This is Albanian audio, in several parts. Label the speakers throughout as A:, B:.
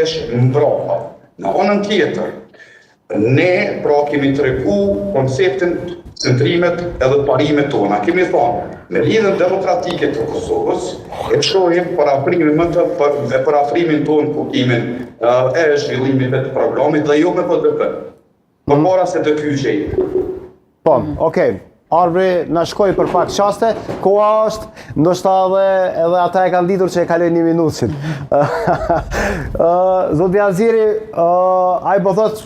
A: është mbrapa. Në anën tjetër, ne pra kemi tregu konceptin centrimet edhe parimet tona. Kemi thonë, në lidhjen demokratike të Kosovës, e shohim për afrimin tonë kuptimin e zhvillimit të programit dhe jo me PDP. Për para se të ky gjej.
B: Po, okej. Arbri në shkoj për pak qaste, koha është, ndoshta edhe ata e kanë ditur që e kaloj 1 minutin. Zoti Aziri, ai po thot,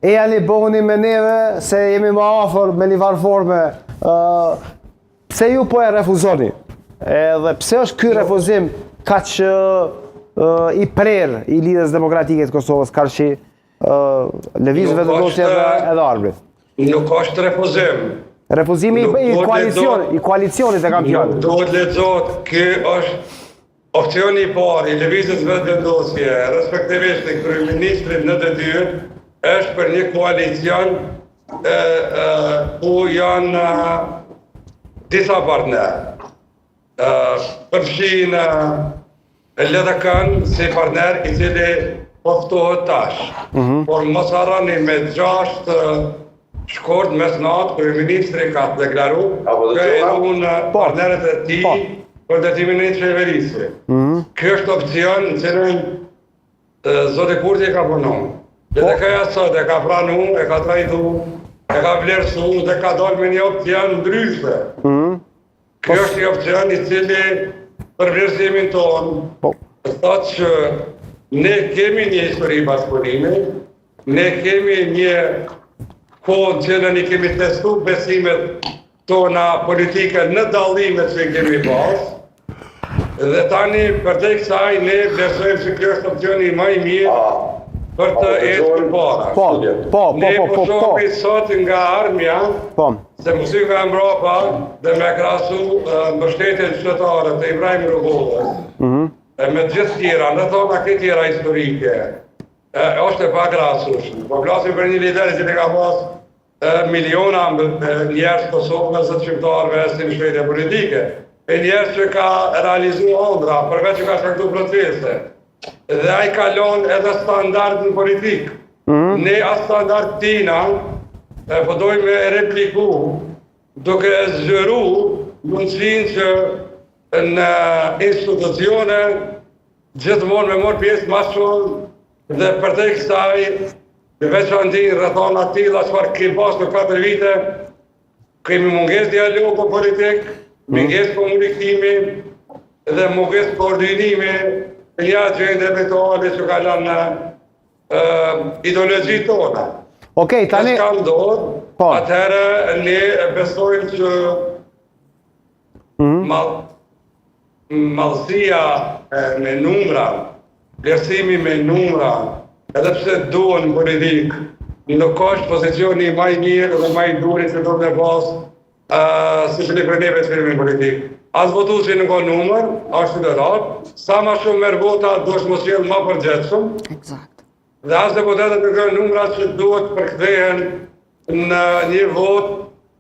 B: e janë i bëhuni me neve, se jemi më afër me një varforme. Pse ju po e refuzoni? Edhe pse është ky refuzim kaq i prerë i lidhjes demokratike të Kosovës, kaq i lëvizjeve të dosjeve edhe Arbrit?
C: Nuk është refuzim.
B: Refuzimi i koalicionit e kam fjallë.
C: Duhet lexohet, ky është opcioni i parë i lëvizjes vendosje, respektivisht i kryeministrit në detyrë, është për një koalicion ku janë disa partnerë. Përfshin LDK-n si partner i cili poftohet tash. Por mos harroni me 6 shkort mes natë, kryeministri ka deklaru që e unë partnerët e ti për ndërtimin e qeverisë. Kjo është opcion në cilën Zoti Kurti e ka punu. LDK-ja sot e ka pranu, e ka trajtu, e ka vlerësu dhe ka dalë me një opcion ndryshe. Kjo është një opcion i cili për vlerësimin tonë thotë që ne kemi një histori bashkëpunimi, ne kemi një kohën që ne kemi testu besimet tona politike në dallimet që kemi pas, dhe tani përdej kësaj ne vlerësojmë që kjo është opcioni më i mirë për të ecur para. Ne po shohim sot nga armja, se mësyve e mbrapa dhe me krahasu mbështetjen qytetare të Ibrahim Rugullit, me gjithë tjera, në thona këtë tjera historike, është e pakrahasueshme. Po flasim për një lider që ne ka pas miliona njerëz Kosovës të shqiptarëve si në shëndetje politike, e njerëz që ka realizuar ëndra, përveç që ka shkaktuar procese. Dhe ai kalon edhe standardin politik. Ne as standard tina po dojmë me repliku, duke zgjeru mundësinë që në institucione gjithmonë me morë pjesë ma shumë dhe përtej kësaj veçanti rrethana të tilla çfarë kemi pas në 4 vite, kemi mungesë dialogu politik, mungesë komunikimi dhe mungesë koordinimi në një agjende eventuale që ka lënë ideologji tona.
B: Okej, tani
C: ka ndodhur, atëherë ne besojmë që mallësia me numra, vlerësimi me numra, edhe pse duhen politik, nuk është pozicioni më i mirë dhe më i durit që do të pas si që për neve të firmin politik. As votuesi nuk ka numër, është qytetar, sa më shumë merr vota, duhet mos jetë më përgjithshëm.
D: Eksakt.
C: Dhe as deputetët nuk kanë numra që duhet përkthehen në një vot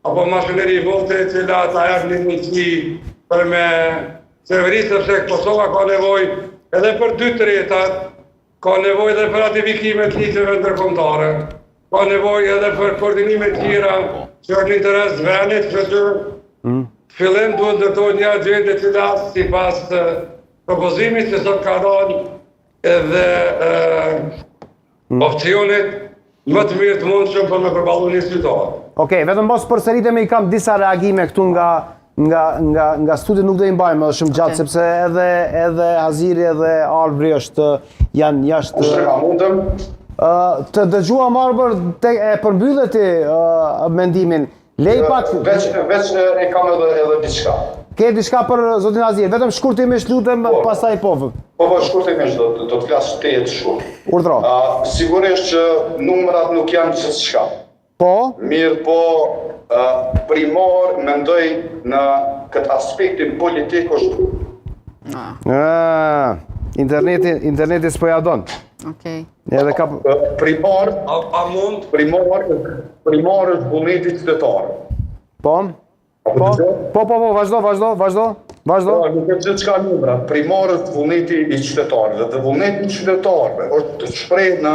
C: apo mashineri vote e cila ata japin një mundësi për me qeverisë, sepse Kosova ka nevojë edhe për 2/3, ka nevojë edhe për ratifikimet të ligjeve ndërkombëtare, ka nevojë edhe për koordinime të tjera që është në interes të vendit, që fillim duhet ndërtohet një agjende cila sipas propozimit që sot ka dhënë edhe opcionet më të mirë të mundshëm për me përballu një situatë.
B: Okej, vetëm mos përsëritemi, i kam disa reagime këtu nga studi, nuk do i mbajmë edhe shumë gjatë, sepse edhe Aziri edhe Arbri janë jashtë. Të dëgjuam Arbër e përmbyllet mendimin. Lej pak.
A: Veç e kam edhe diçka.
B: Ke diçka për zotin Azir, vetëm shkurtimisht lutem, pastaj Po,
A: shkurtimisht do të flas tejet shumë.
B: Urdhro.
A: Sigurisht që numrat nuk janë gjithçka.
B: Po?
A: Mirë, po primor mendoj në këtë aspektin politik është.
B: Interneti s'po ja don.
D: Okej.
B: Edhe ka
A: primor është vullneti qytetar.
B: Po, vazhdo. Vazhdo.
A: Nuk e gjithë qka numrat, primarët vullneti i qytetarëve dhe vullneti i qytetarëve është të shpreh në